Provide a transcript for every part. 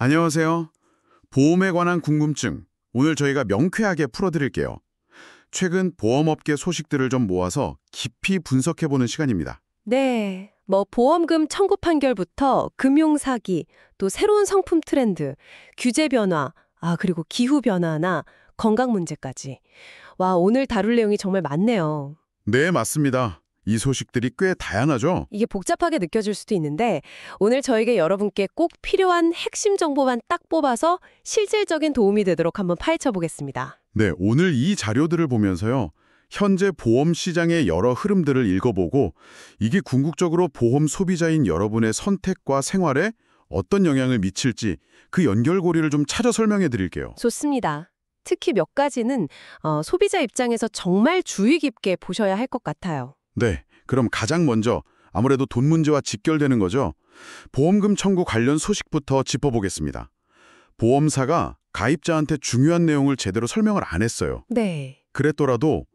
안녕하세요. 보험에 관한 궁금증, 오늘 저희가 명쾌하게 풀어드릴게요. 최근 보험업계 소식들을 좀 모아서 깊이 분석해보는 시간입니다. 네, 보험금 청구 판결부터 금융 사기, 또 새로운 상품 트렌드, 규제 변화, 그리고 기후 변화나 건강 문제까지. 와, 오늘 다룰 내용이 정말 많네요. 네, 맞습니다. 이 소식들이 꽤 다양하죠? 이게 복잡하게 느껴질 수도 있는데 오늘 저에게 여러분께 꼭 필요한 핵심 정보만 딱 뽑아서 실질적인 도움이 되도록 한번 파헤쳐 보겠습니다. 네, 오늘 이 자료들을 보면서요. 현재 보험 시장의 여러 흐름들을 읽어보고 이게 궁극적으로 보험 소비자인 여러분의 선택과 생활에 어떤 영향을 미칠지 그 연결고리를 좀 찾아 설명해 드릴게요. 좋습니다. 특히 몇 가지는 소비자 입장에서 정말 주의 깊게 보셔야 할 것 같아요. 네, 그럼 가장 먼저 아무래도 돈 문제와 직결되는 거죠. 보험금 청구 관련 소식부터 짚어보겠습니다. 보험사가 가입자한테 중요한 내용을 제대로 설명을 안 했어요. 네. 그랬더라도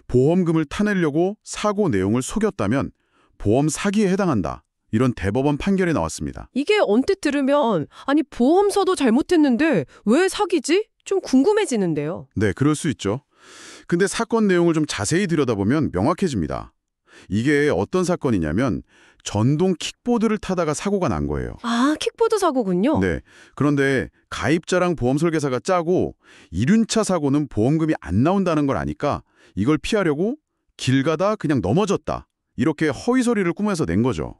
보험금을 타내려고 사고 내용을 속였다면 보험 사기에 해당한다. 이런 대법원 판결이 나왔습니다. 이게 언뜻 들으면 아니 보험사도 잘못했는데 왜 사기지? 좀 궁금해지는데요. 네, 그럴 수 있죠. 근데 사건 내용을 좀 자세히 들여다보면 명확해집니다. 이게 어떤 사건이냐면 전동 킥보드를 타다가 사고가 난 거예요. 킥보드 사고군요. 네. 그런데 가입자랑 보험 설계사가 짜고 이륜차 사고는 보험금이 안 나온다는 걸 아니까 이걸 피하려고 길 가다 그냥 넘어졌다. 이렇게 허위 소리를 꾸며서 낸 거죠.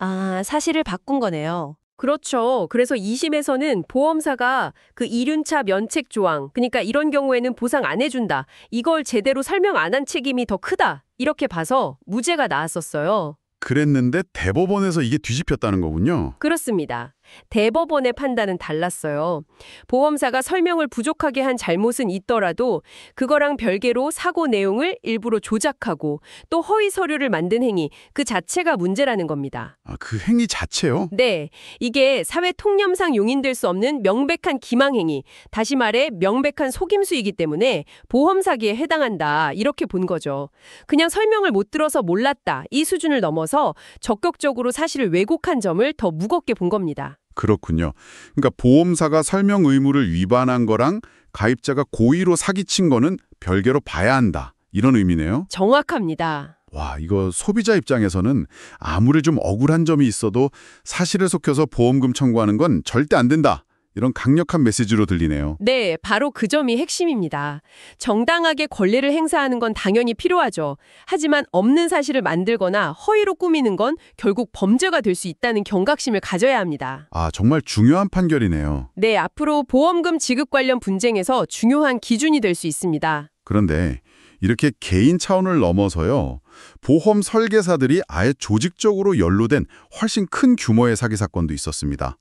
사실을 바꾼 거네요. 그렇죠. 그래서 2심에서는 보험사가 그 이륜차 면책 조항, 그러니까 이런 경우에는 보상 안 해준다. 이걸 제대로 설명 안 한 책임이 더 크다. 이렇게 봐서 무죄가 나왔었어요. 그랬는데 대법원에서 이게 뒤집혔다는 거군요. 그렇습니다. 대법원의 판단은 달랐어요. 보험사가 설명을 부족하게 한 잘못은 있더라도 그거랑 별개로 사고 내용을 일부러 조작하고 또 허위 서류를 만든 행위, 그 자체가 문제라는 겁니다. 그 행위 자체요? 네, 이게 사회 통념상 용인될 수 없는 명백한 기망행위, 다시 말해 명백한 속임수이기 때문에 보험 사기에 해당한다, 이렇게 본 거죠. 그냥 설명을 못 들어서 몰랐다, 이 수준을 넘어서 적극적으로 사실을 왜곡한 점을 더 무겁게 본 겁니다. 그렇군요. 그러니까 보험사가 설명 의무를 위반한 거랑 가입자가 고의로 사기친 거는 별개로 봐야 한다. 이런 의미네요. 정확합니다. 와, 이거 소비자 입장에서는 아무리 좀 억울한 점이 있어도 사실에 속여서 보험금 청구하는 건 절대 안 된다. 이런 강력한 메시지로 들리네요. 네, 바로 그 점이 핵심입니다. 정당하게 권리를 행사하는 건 당연히 필요하죠. 하지만 없는 사실을 만들거나 허위로 꾸미는 건 결국 범죄가 될 수 있다는 경각심을 가져야 합니다. 정말 중요한 판결이네요. 네, 앞으로 보험금 지급 관련 분쟁에서 중요한 기준이 될 수 있습니다. 그런데 이렇게 개인 차원을 넘어서요. 보험 설계사들이 아예 조직적으로 연루된 훨씬 큰 규모의 사기 사건도 있었습니다.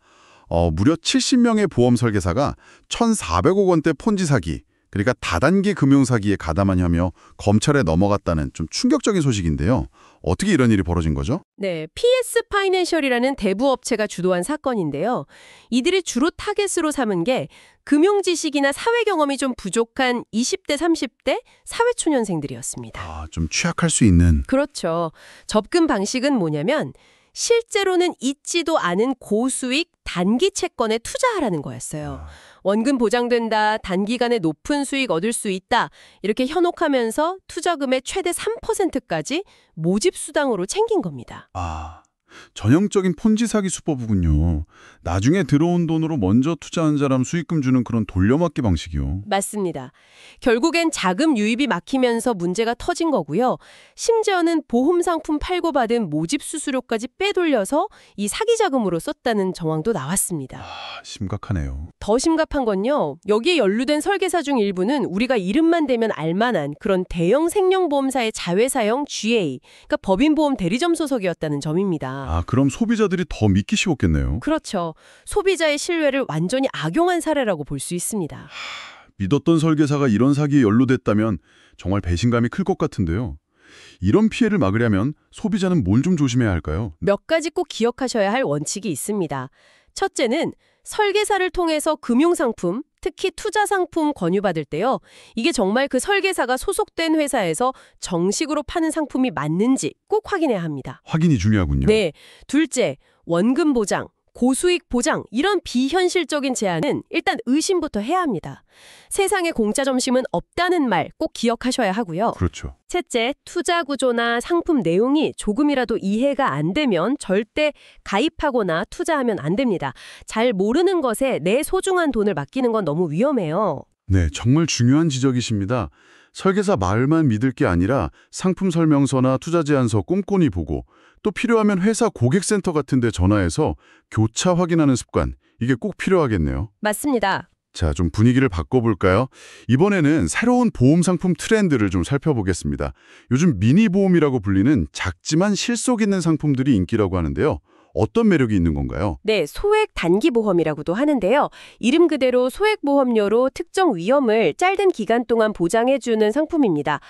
무려 70명의 보험 설계사가 1,400억 원대 폰지 사기, 그러니까 다단계 금융 사기에 가담한 혐의로 검찰에 넘어갔다는 좀 충격적인 소식인데요. 어떻게 이런 일이 벌어진 거죠? 네, PS 파이낸셜이라는 대부업체가 주도한 사건인데요. 이들이 주로 타겟으로 삼은 게 금융 지식이나 사회 경험이 좀 부족한 20대, 30대 사회초년생들이었습니다. 좀 취약할 수 있는. 그렇죠. 접근 방식은 뭐냐면 실제로는 있지도 않은 고수익 단기 채권에 투자하라는 거였어요. 원금 보장된다, 단기간에 높은 수익 얻을 수 있다, 이렇게 현혹하면서 투자금의 최대 3%까지 모집 수당으로 챙긴 겁니다. 전형적인 폰지 사기 수법이군요. 나중에 들어온 돈으로 먼저 투자한 사람 수익금 주는 그런 돌려막기 방식이요. 맞습니다. 결국엔 자금 유입이 막히면서 문제가 터진 거고요. 심지어는 보험 상품 팔고 받은 모집 수수료까지 빼돌려서 이 사기 자금으로 썼다는 정황도 나왔습니다. 심각하네요. 더 심각한 건요. 여기에 연루된 설계사 중 일부는 우리가 이름만 대면 알만한 그런 대형 생명보험사의 자회사형 GA, 그러니까 법인보험 대리점 소속이었다는 점입니다. 그럼 소비자들이 더 믿기 쉬웠겠네요. 그렇죠. 소비자의 신뢰를 완전히 악용한 사례라고 볼 수 있습니다. 믿었던 설계사가 이런 사기에 연루됐다면 정말 배신감이 클 것 같은데요. 이런 피해를 막으려면 소비자는 뭘 좀 조심해야 할까요? 몇 가지 꼭 기억하셔야 할 원칙이 있습니다. 첫째는 설계사를 통해서 금융상품, 특히 투자상품 권유받을 때요. 이게 정말 그 설계사가 소속된 회사에서 정식으로 파는 상품이 맞는지 꼭 확인해야 합니다. 확인이 중요하군요. 네. 둘째, 원금 보장, 고수익 보장 이런 비현실적인 제안은 일단 의심부터 해야 합니다. 세상에 공짜 점심은 없다는 말 꼭 기억하셔야 하고요. 그렇죠. 셋째, 투자 구조나 상품 내용이 조금이라도 이해가 안 되면 절대 가입하거나 투자하면 안 됩니다. 잘 모르는 것에 내 소중한 돈을 맡기는 건 너무 위험해요. 네, 정말 중요한 지적이십니다. 설계사 말만 믿을 게 아니라 상품 설명서나 투자 제안서 꼼꼼히 보고 또 필요하면 회사 고객센터 같은 데 전화해서 교차 확인하는 습관, 이게 꼭 필요하겠네요. 맞습니다. 자, 좀 분위기를 바꿔볼까요? 이번에는 새로운 보험 상품 트렌드를 좀 살펴보겠습니다. 요즘 미니 보험이라고 불리는 작지만 실속 있는 상품들이 인기라고 하는데요. 어떤 매력이 있는 건가요? 네, 소액 단기 보험이라고도 하는데요. 이름 그대로 소액 보험료로 특정 위험을 짧은 기간 동안 보장해주는 상품입니다.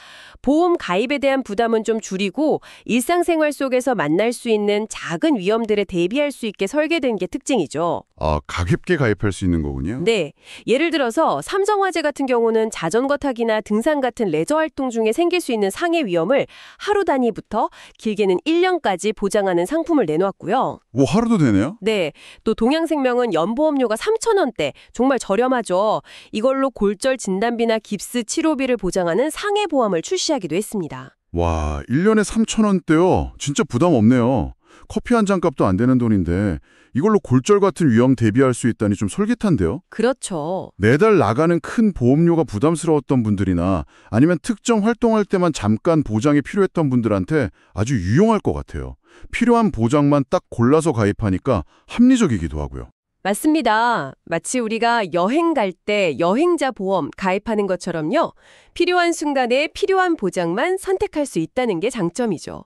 보험 가입에 대한 부담은 좀 줄이고 일상생활 속에서 만날 수 있는 작은 위험들에 대비할 수 있게 설계된 게 특징이죠. 아, 가볍게 가입할 수 있는 거군요. 네, 예를 들어서 삼성화재 같은 경우는 자전거 타기나 등산 같은 레저 활동 중에 생길 수 있는 상해 위험을 하루 단위부터 길게는 1년까지 보장하는 상품을 내놓았고요. 오, 하루도 되네요? 네, 또 동양생명은 연보험료가 3,000원대, 정말 저렴하죠. 이걸로 골절 진단비나 깁스 치료비를 보장하는 상해 보험을 출시하기도 했습니다. 와, 1년에 3,000원대요? 진짜 부담 없네요. 커피 한 잔 값도 안 되는 돈인데 이걸로 골절 같은 위험 대비할 수 있다니 좀 솔깃한데요? 그렇죠. 매달 나가는 큰 보험료가 부담스러웠던 분들이나 아니면 특정 활동할 때만 잠깐 보장이 필요했던 분들한테 아주 유용할 것 같아요. 필요한 보장만 딱 골라서 가입하니까 합리적이기도 하고요. 맞습니다. 마치 우리가 여행 갈 때 여행자 보험 가입하는 것처럼요. 필요한 순간에 필요한 보장만 선택할 수 있다는 게 장점이죠.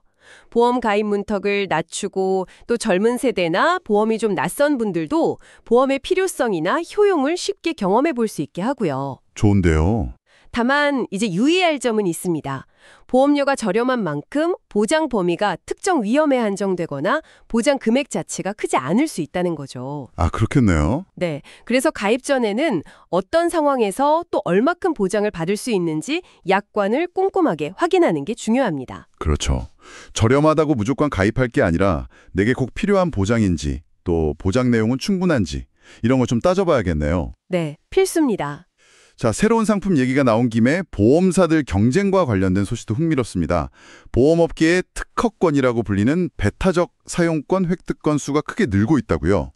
보험 가입 문턱을 낮추고 또 젊은 세대나 보험이 좀 낯선 분들도 보험의 필요성이나 효용을 쉽게 경험해 볼 수 있게 하고요. 좋은데요. 다만 이제 유의할 점은 있습니다. 보험료가 저렴한 만큼 보장 범위가 특정 위험에 한정되거나 보장 금액 자체가 크지 않을 수 있다는 거죠. 아, 그렇겠네요. 네. 그래서 가입 전에는 어떤 상황에서 또 얼마큼 보장을 받을 수 있는지 약관을 꼼꼼하게 확인하는 게 중요합니다. 그렇죠. 저렴하다고 무조건 가입할 게 아니라 내게 꼭 필요한 보장인지 또 보장 내용은 충분한지 이런 거 좀 따져봐야겠네요. 네, 필수입니다. 자, 새로운 상품 얘기가 나온 김에 보험사들 경쟁과 관련된 소식도 흥미롭습니다. 보험업계의 특허권이라고 불리는 배타적 사용권 획득권 수가 크게 늘고 있다고요.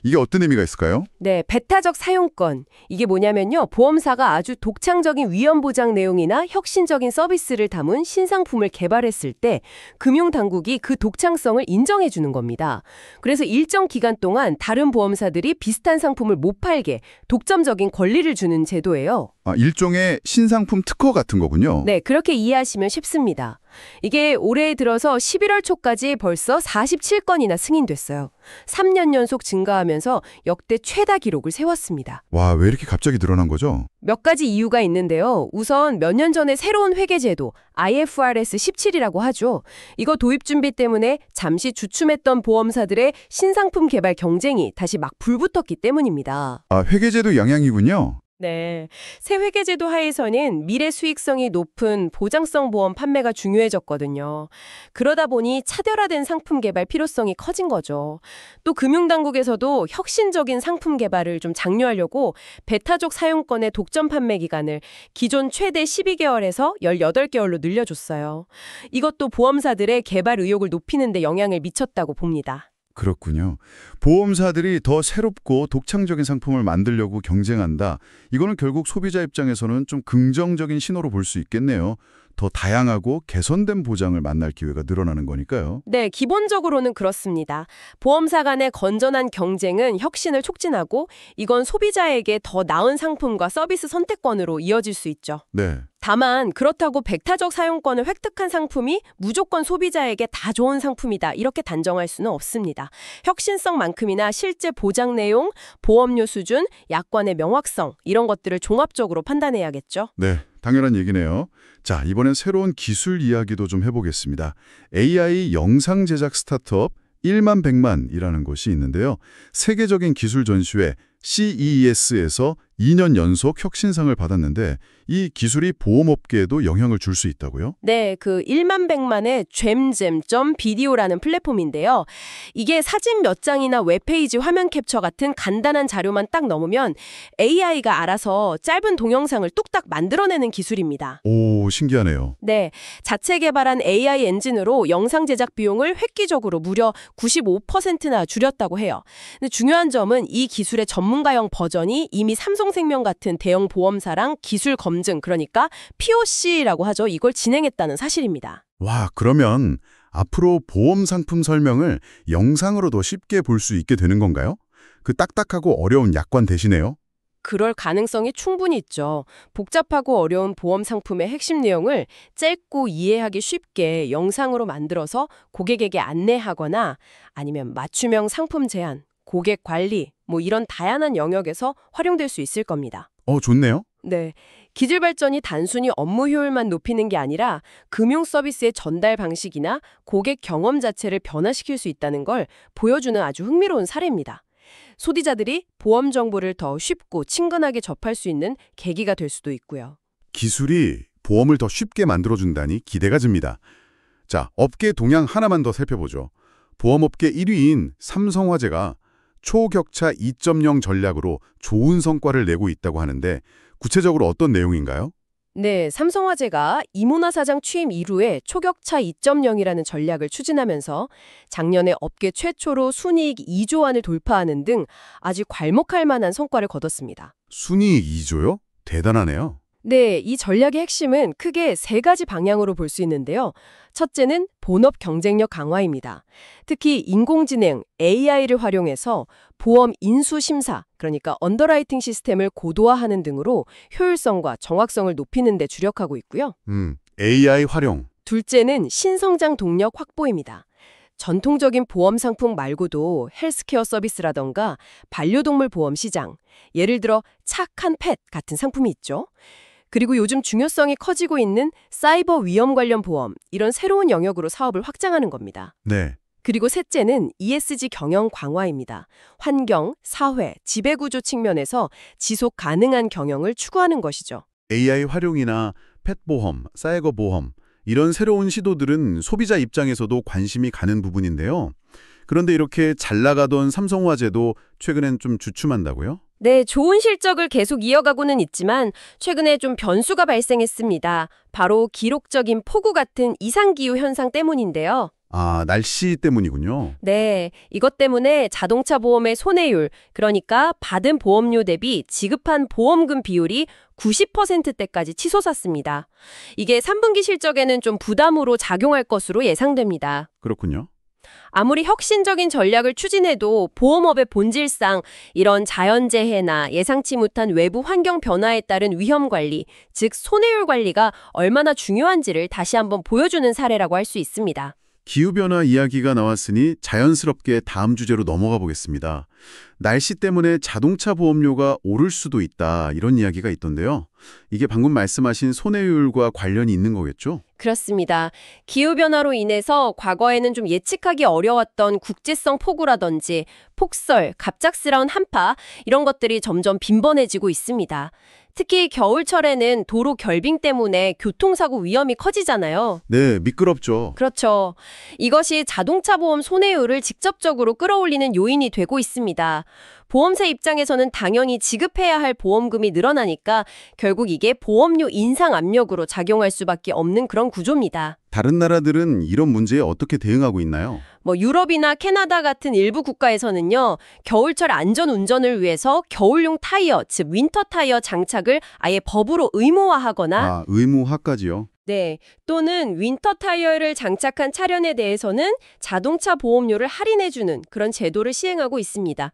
이게 어떤 의미가 있을까요? 네, 배타적 사용권. 이게 뭐냐면요. 보험사가 아주 독창적인 위험 보장 내용이나 혁신적인 서비스를 담은 신상품을 개발했을 때 금융당국이 그 독창성을 인정해 주는 겁니다. 그래서 일정 기간 동안 다른 보험사들이 비슷한 상품을 못 팔게 독점적인 권리를 주는 제도예요. 아, 일종의 신상품 특허 같은 거군요. 네, 그렇게 이해하시면 쉽습니다. 이게 올해 들어서 11월 초까지 벌써 47건이나 승인됐어요. 3년 연속 증가하면서 역대 최다 기록을 세웠습니다. 와, 왜 이렇게 갑자기 늘어난 거죠? 몇 가지 이유가 있는데요. 우선 몇 년 전에 새로운 회계제도 IFRS 17이라고 하죠. 이거 도입 준비 때문에 잠시 주춤했던 보험사들의 신상품 개발 경쟁이 다시 막 불붙었기 때문입니다. 아, 회계제도 영향이군요. 네. 새 회계제도 하에서는 미래 수익성이 높은 보장성 보험 판매가 중요해졌거든요. 그러다 보니 차별화된 상품 개발 필요성이 커진 거죠. 또 금융당국에서도 혁신적인 상품 개발을 좀 장려하려고 배타적 사용권의 독점 판매 기간을 기존 최대 12개월에서 18개월로 늘려줬어요. 이것도 보험사들의 개발 의욕을 높이는 데 영향을 미쳤다고 봅니다. 그렇군요. 보험사들이 더 새롭고 독창적인 상품을 만들려고 경쟁한다. 이거는 결국 소비자 입장에서는 좀 긍정적인 신호로 볼 수 있겠네요. 더 다양하고 개선된 보장을 만날 기회가 늘어나는 거니까요. 네, 기본적으로는 그렇습니다. 보험사 간의 건전한 경쟁은 혁신을 촉진하고 이건 소비자에게 더 나은 상품과 서비스 선택권으로 이어질 수 있죠. 네. 다만 그렇다고 백타적 사용권을 획득한 상품이 무조건 소비자에게 다 좋은 상품이다 이렇게 단정할 수는 없습니다. 혁신성만큼이나 실제 보장 내용, 보험료 수준, 약관의 명확성 이런 것들을 종합적으로 판단해야겠죠. 네, 당연한 얘기네요. 자, 이번엔 새로운 기술 이야기도 좀 해보겠습니다. AI 영상 제작 스타트업 1만 100만이라는 곳이 있는데요. 세계적인 기술 전시회 CES에서 2년 연속 혁신상을 받았는데 이 기술이 보험업계에도 영향을 줄 수 있다고요? 네, 그 1만 100만의 잼잼.비디오라는 플랫폼인데요. 이게 사진 몇 장이나 웹페이지 화면 캡처 같은 간단한 자료만 딱 넣으면 AI가 알아서 짧은 동영상을 뚝딱 만들어내는 기술입니다. 오, 신기하네요. 네, 자체 개발한 AI 엔진으로 영상 제작 비용을 획기적으로 무려 95%나 줄였다고 해요. 근데 중요한 점은 이 기술의 전문가용 버전이 이미 삼성생명 같은 대형 보험사랑 기술 검증, 그러니까 POC라고 하죠. 이걸 진행했다는 사실입니다. 와, 그러면 앞으로 보험 상품 설명을 영상으로도 쉽게 볼 수 있게 되는 건가요? 그 딱딱하고 어려운 약관 대신에요? 그럴 가능성이 충분히 있죠. 복잡하고 어려운 보험 상품의 핵심 내용을 짧고 이해하기 쉽게 영상으로 만들어서 고객에게 안내하거나 아니면 맞춤형 상품 제안, 고객 관리, 이런 다양한 영역에서 활용될 수 있을 겁니다. 좋네요. 네. 기술 발전이 단순히 업무 효율만 높이는 게 아니라 금융 서비스의 전달 방식이나 고객 경험 자체를 변화시킬 수 있다는 걸 보여주는 아주 흥미로운 사례입니다. 소비자들이 보험 정보를 더 쉽고 친근하게 접할 수 있는 계기가 될 수도 있고요. 기술이 보험을 더 쉽게 만들어준다니 기대가 집니다. 자, 업계 동향 하나만 더 살펴보죠. 보험업계 1위인 삼성화재가 초격차 2.0 전략으로 좋은 성과를 내고 있다고 하는데 구체적으로 어떤 내용인가요? 네, 삼성화재가 이모나 사장 취임 이후에 초격차 2.0이라는 전략을 추진하면서 작년에 업계 최초로 순이익 2조 원을 돌파하는 등 아주 괄목할 만한 성과를 거뒀습니다. 순이익 2조요? 대단하네요. 네, 이 전략의 핵심은 크게 세 가지 방향으로 볼 수 있는데요. 첫째는 본업 경쟁력 강화입니다. 특히 인공지능, AI를 활용해서 보험 인수 심사, 그러니까 언더라이팅 시스템을 고도화하는 등으로 효율성과 정확성을 높이는 데 주력하고 있고요. AI 활용. 둘째는 신성장 동력 확보입니다. 전통적인 보험 상품 말고도 헬스케어 서비스라던가 반려동물 보험 시장, 예를 들어 착한 펫 같은 상품이 있죠. 그리고 요즘 중요성이 커지고 있는 사이버 위험 관련 보험, 이런 새로운 영역으로 사업을 확장하는 겁니다. 네. 그리고 셋째는 ESG 경영 강화입니다. 환경, 사회, 지배구조 측면에서 지속 가능한 경영을 추구하는 것이죠. AI 활용이나 펫보험, 사이버 보험 이런 새로운 시도들은 소비자 입장에서도 관심이 가는 부분인데요. 그런데 이렇게 잘 나가던 삼성화재도 최근엔 좀 주춤한다고요? 네, 좋은 실적을 계속 이어가고는 있지만 최근에 좀 변수가 발생했습니다. 바로 기록적인 폭우 같은 이상기후 현상 때문인데요. 아, 날씨 때문이군요. 네, 이것 때문에 자동차 보험의 손해율, 그러니까 받은 보험료 대비 지급한 보험금 비율이 90%대까지 치솟았습니다. 이게 3분기 실적에는 좀 부담으로 작용할 것으로 예상됩니다. 그렇군요. 아무리 혁신적인 전략을 추진해도 보험업의 본질상 이런 자연재해나 예상치 못한 외부 환경 변화에 따른 위험 관리, 즉 손해율 관리가 얼마나 중요한지를 다시 한번 보여주는 사례라고 할 수 있습니다. 기후변화 이야기가 나왔으니 자연스럽게 다음 주제로 넘어가 보겠습니다. 날씨 때문에 자동차 보험료가 오를 수도 있다 이런 이야기가 있던데요. 이게 방금 말씀하신 손해율과 관련이 있는 거겠죠? 그렇습니다. 기후변화로 인해서 과거에는 좀 예측하기 어려웠던 국제성 폭우라든지 폭설, 갑작스러운 한파 이런 것들이 점점 빈번해지고 있습니다. 특히 겨울철에는 도로 결빙 때문에 교통사고 위험이 커지잖아요. 네, 미끄럽죠. 그렇죠. 이것이 자동차 보험 손해율을 직접적으로 끌어올리는 요인이 되고 있습니다. 보험사 입장에서는 당연히 지급해야 할 보험금이 늘어나니까 결국 이게 보험료 인상 압력으로 작용할 수밖에 없는 그런 구조입니다. 다른 나라들은 이런 문제에 어떻게 대응하고 있나요? 유럽이나 캐나다 같은 일부 국가에서는요, 겨울철 안전 운전을 위해서 겨울용 타이어, 즉 윈터 타이어 장착을 아예 법으로 의무화하거나 의무화까지요? 네, 또는 윈터 타이어를 장착한 차량에 대해서는 자동차 보험료를 할인해주는 그런 제도를 시행하고 있습니다.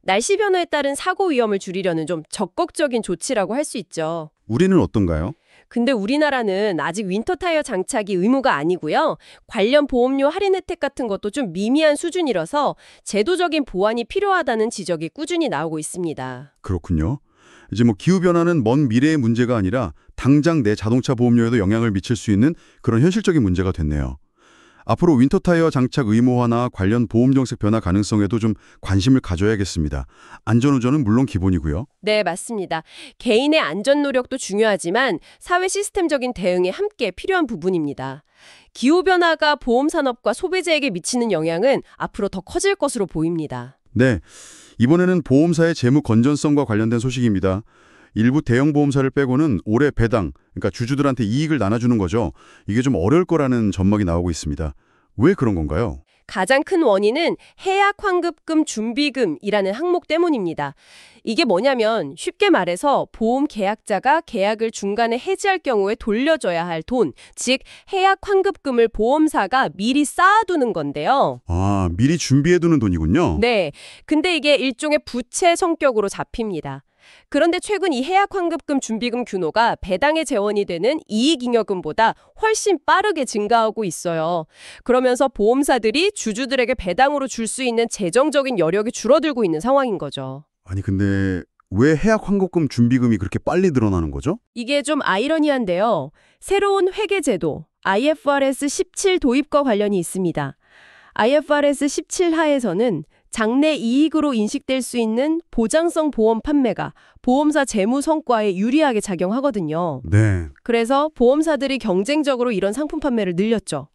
날씨 변화에 따른 사고 위험을 줄이려는 좀 적극적인 조치라고 할 수 있죠. 우리는 어떤가요? 근데 우리나라는 아직 윈터 타이어 장착이 의무가 아니고요. 관련 보험료 할인 혜택 같은 것도 좀 미미한 수준이라서 제도적인 보완이 필요하다는 지적이 꾸준히 나오고 있습니다. 그렇군요. 이제 기후변화는 먼 미래의 문제가 아니라 당장 내 자동차 보험료에도 영향을 미칠 수 있는 그런 현실적인 문제가 됐네요. 앞으로 윈터타이어 장착 의무화나 관련 보험 정책 변화 가능성에도 좀 관심을 가져야겠습니다. 안전운전은 물론 기본이고요. 네, 맞습니다. 개인의 안전 노력도 중요하지만 사회 시스템적인 대응이 함께 필요한 부분입니다. 기후변화가 보험산업과 소비자에게 미치는 영향은 앞으로 더 커질 것으로 보입니다. 네, 이번에는 보험사의 재무 건전성과 관련된 소식입니다. 일부 대형 보험사를 빼고는 올해 배당, 그러니까 주주들한테 이익을 나눠주는 거죠. 이게 좀 어려울 거라는 전망이 나오고 있습니다. 왜 그런 건가요? 가장 큰 원인은 해약환급금 준비금이라는 항목 때문입니다. 이게 뭐냐면 쉽게 말해서 보험 계약자가 계약을 중간에 해지할 경우에 돌려줘야 할 돈, 즉 해약환급금을 보험사가 미리 쌓아두는 건데요. 아, 미리 준비해두는 돈이군요. 네, 근데 이게 일종의 부채 성격으로 잡힙니다. 그런데 최근 이 해약환급금 준비금 규모가 배당의 재원이 되는 이익잉여금보다 훨씬 빠르게 증가하고 있어요. 그러면서 보험사들이 주주들에게 배당으로 줄 수 있는 재정적인 여력이 줄어들고 있는 상황인 거죠. 아니 근데 왜 해약 환급금 준비금이 그렇게 빨리 늘어나는 거죠? 이게 좀 아이러니한데요. 새로운 회계제도 IFRS 17 도입과 관련이 있습니다. IFRS 17 하에서는 장래 이익으로 인식될 수 있는 보장성 보험 판매가 보험사 재무 성과에 유리하게 작용하거든요. 네. 그래서 보험사들이 경쟁적으로 이런 상품 판매를 늘렸죠.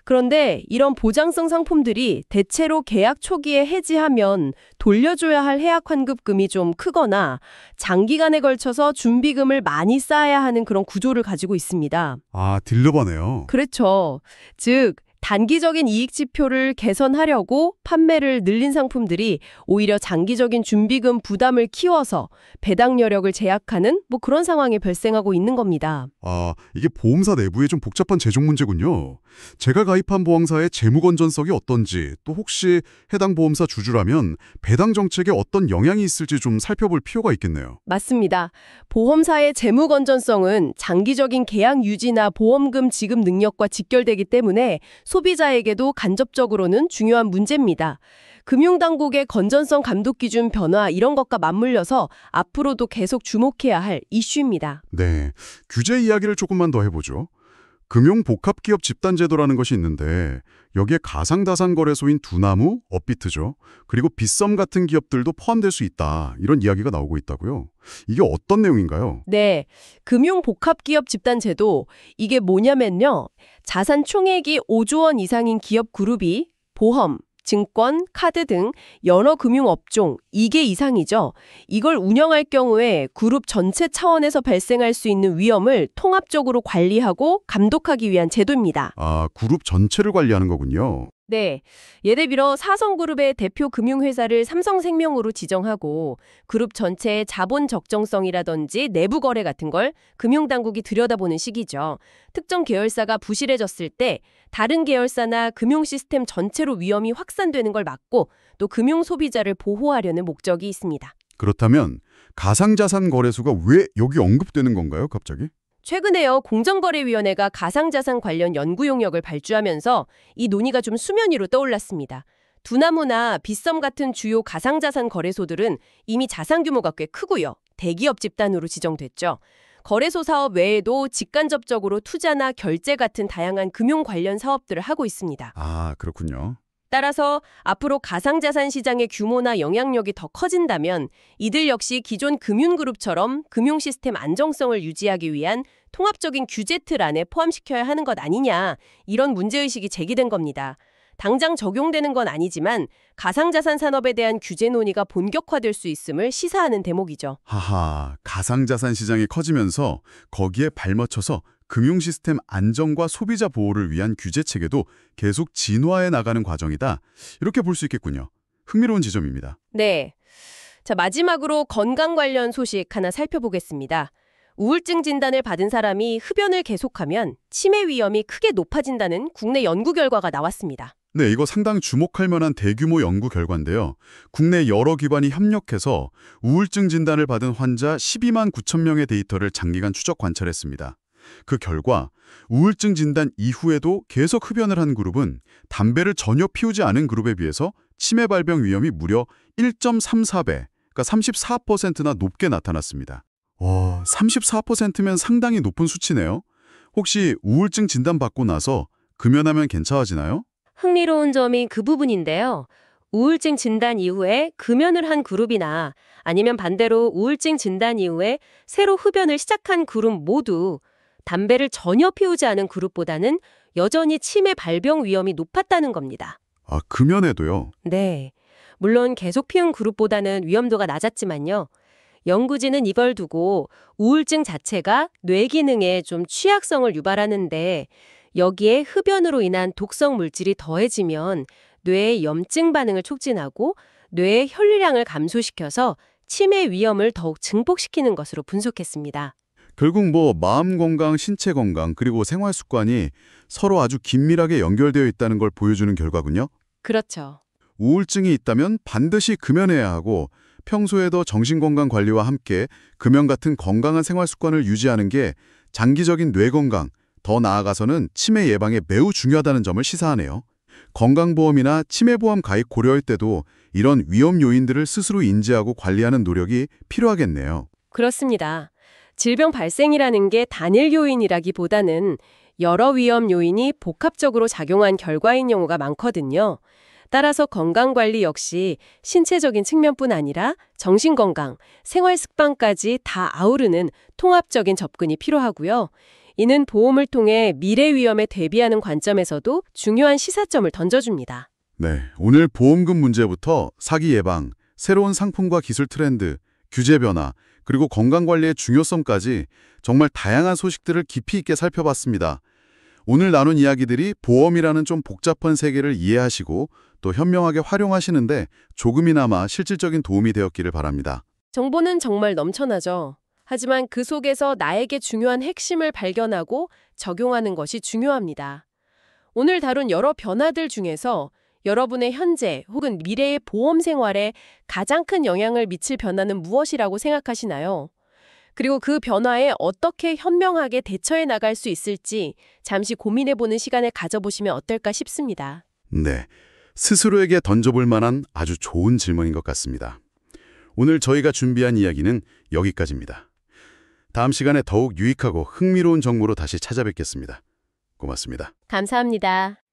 그런데 이런 보장성 상품들이 대체로 계약 초기에 해지하면 돌려줘야 할 해약 환급금이 좀 크거나 장기간에 걸쳐서 준비금을 많이 쌓아야 하는 그런 구조를 가지고 있습니다. 아, 딜러바네요. 그렇죠. 즉 단기적인 이익 지표를 개선하려고 판매를 늘린 상품들이 오히려 장기적인 준비금 부담을 키워서 배당 여력을 제약하는 그런 상황이 발생하고 있는 겁니다. 아, 이게 보험사 내부에 좀 복잡한 재정 문제군요. 제가 가입한 보험사의 재무 건전성이 어떤지, 또 혹시 해당 보험사 주주라면 배당 정책에 어떤 영향이 있을지 좀 살펴볼 필요가 있겠네요. 맞습니다. 보험사의 재무 건전성은 장기적인 계약 유지나 보험금 지급 능력과 직결되기 때문에 소비자에게도 간접적으로는 중요한 문제입니다. 금융당국의 건전성 감독 기준 변화 이런 것과 맞물려서 앞으로도 계속 주목해야 할 이슈입니다. 네, 규제 이야기를 조금만 더 해보죠. 금융복합기업 집단제도라는 것이 있는데 여기에 가상자산거래소인 두나무, 업비트죠. 그리고 빗썸 같은 기업들도 포함될 수 있다. 이런 이야기가 나오고 있다고요. 이게 어떤 내용인가요? 네, 금융복합기업 집단제도 이게 뭐냐면요. 자산 총액이 5조 원 이상인 기업 그룹이 보험, 증권, 카드 등 여러 금융업종 2개 이상이죠. 이걸 운영할 경우에 그룹 전체 차원에서 발생할 수 있는 위험을 통합적으로 관리하고 감독하기 위한 제도입니다. 아, 그룹 전체를 관리하는 거군요. 네, 예를 들어 사성그룹의 대표 금융회사를 삼성생명으로 지정하고 그룹 전체의 자본 적정성이라든지 내부 거래 같은 걸 금융당국이 들여다보는 시기죠. 특정 계열사가 부실해졌을 때 다른 계열사나 금융 시스템 전체로 위험이 확산되는 걸 막고 또 금융 소비자를 보호하려는 목적이 있습니다. 그렇다면 가상자산 거래소가 왜 여기 언급되는 건가요, 갑자기? 최근에요, 공정거래위원회가 가상자산 관련 연구 용역을 발주하면서 이 논의가 좀 수면 위로 떠올랐습니다. 두나무나 빗썸 같은 주요 가상자산 거래소들은 이미 자산 규모가 꽤 크고요. 대기업 집단으로 지정됐죠. 거래소 사업 외에도 직간접적으로 투자나 결제 같은 다양한 금융 관련 사업들을 하고 있습니다. 아, 그렇군요. 따라서 앞으로 가상자산 시장의 규모나 영향력이 더 커진다면 이들 역시 기존 금융그룹처럼 금융 시스템 안정성을 유지하기 위한 통합적인 규제 틀 안에 포함시켜야 하는 것 아니냐, 이런 문제의식이 제기된 겁니다. 당장 적용되는 건 아니지만 가상자산 산업에 대한 규제 논의가 본격화될 수 있음을 시사하는 대목이죠. 하하, 가상자산 시장이 커지면서 거기에 발맞춰서 금융 시스템 안정과 소비자 보호를 위한 규제 체계도 계속 진화해 나가는 과정이다. 이렇게 볼 수 있겠군요. 흥미로운 지점입니다. 네. 자, 마지막으로 건강 관련 소식 하나 살펴보겠습니다. 우울증 진단을 받은 사람이 흡연을 계속하면 치매 위험이 크게 높아진다는 국내 연구 결과가 나왔습니다. 네, 이거 상당히 주목할 만한 대규모 연구 결과인데요. 국내 여러 기관이 협력해서 우울증 진단을 받은 환자 12만 9천 명의 데이터를 장기간 추적 관찰했습니다. 그 결과 우울증 진단 이후에도 계속 흡연을 한 그룹은 담배를 전혀 피우지 않은 그룹에 비해서 치매 발병 위험이 무려 1.34배, 그러니까 34%나 높게 나타났습니다. 34%면 상당히 높은 수치네요. 혹시 우울증 진단 받고 나서 금연하면 괜찮아지나요? 흥미로운 점이 그 부분인데요. 우울증 진단 이후에 금연을 한 그룹이나 아니면 반대로 우울증 진단 이후에 새로 흡연을 시작한 그룹 모두 담배를 전혀 피우지 않은 그룹보다는 여전히 치매 발병 위험이 높았다는 겁니다. 아, 금연에도요? 네. 물론 계속 피운 그룹보다는 위험도가 낮았지만요. 연구진은 이걸 두고 우울증 자체가 뇌 기능에 좀 취약성을 유발하는데 여기에 흡연으로 인한 독성 물질이 더해지면 뇌의 염증 반응을 촉진하고 뇌의 혈류량을 감소시켜서 치매 위험을 더욱 증폭시키는 것으로 분석했습니다. 결국 마음 건강, 신체 건강, 그리고 생활 습관이 서로 아주 긴밀하게 연결되어 있다는 걸 보여주는 결과군요. 그렇죠. 우울증이 있다면 반드시 금연해야 하고 평소에도 정신건강 관리와 함께 금연 같은 건강한 생활 습관을 유지하는 게 장기적인 뇌 건강, 더 나아가서는 치매 예방에 매우 중요하다는 점을 시사하네요. 건강보험이나 치매보험 가입 고려할 때도 이런 위험 요인들을 스스로 인지하고 관리하는 노력이 필요하겠네요. 그렇습니다. 질병 발생이라는 게 단일 요인이라기보다는 여러 위험 요인이 복합적으로 작용한 결과인 경우가 많거든요. 따라서 건강관리 역시 신체적인 측면뿐 아니라 정신건강, 생활습관까지 다 아우르는 통합적인 접근이 필요하고요. 이는 보험을 통해 미래 위험에 대비하는 관점에서도 중요한 시사점을 던져줍니다. 네, 오늘 보험금 문제부터 사기 예방, 새로운 상품과 기술 트렌드, 규제 변화, 그리고 건강관리의 중요성까지 정말 다양한 소식들을 깊이 있게 살펴봤습니다. 오늘 나눈 이야기들이 보험이라는 좀 복잡한 세계를 이해하시고 또 현명하게 활용하시는데 조금이나마 실질적인 도움이 되었기를 바랍니다. 정보는 정말 넘쳐나죠. 하지만 그 속에서 나에게 중요한 핵심을 발견하고 적용하는 것이 중요합니다. 오늘 다룬 여러 변화들 중에서 여러분의 현재 혹은 미래의 보험 생활에 가장 큰 영향을 미칠 변화는 무엇이라고 생각하시나요? 그리고 그 변화에 어떻게 현명하게 대처해 나갈 수 있을지 잠시 고민해보는 시간을 가져보시면 어떨까 싶습니다. 네, 스스로에게 던져볼 만한 아주 좋은 질문인 것 같습니다. 오늘 저희가 준비한 이야기는 여기까지입니다. 다음 시간에 더욱 유익하고 흥미로운 정보로 다시 찾아뵙겠습니다. 고맙습니다. 감사합니다.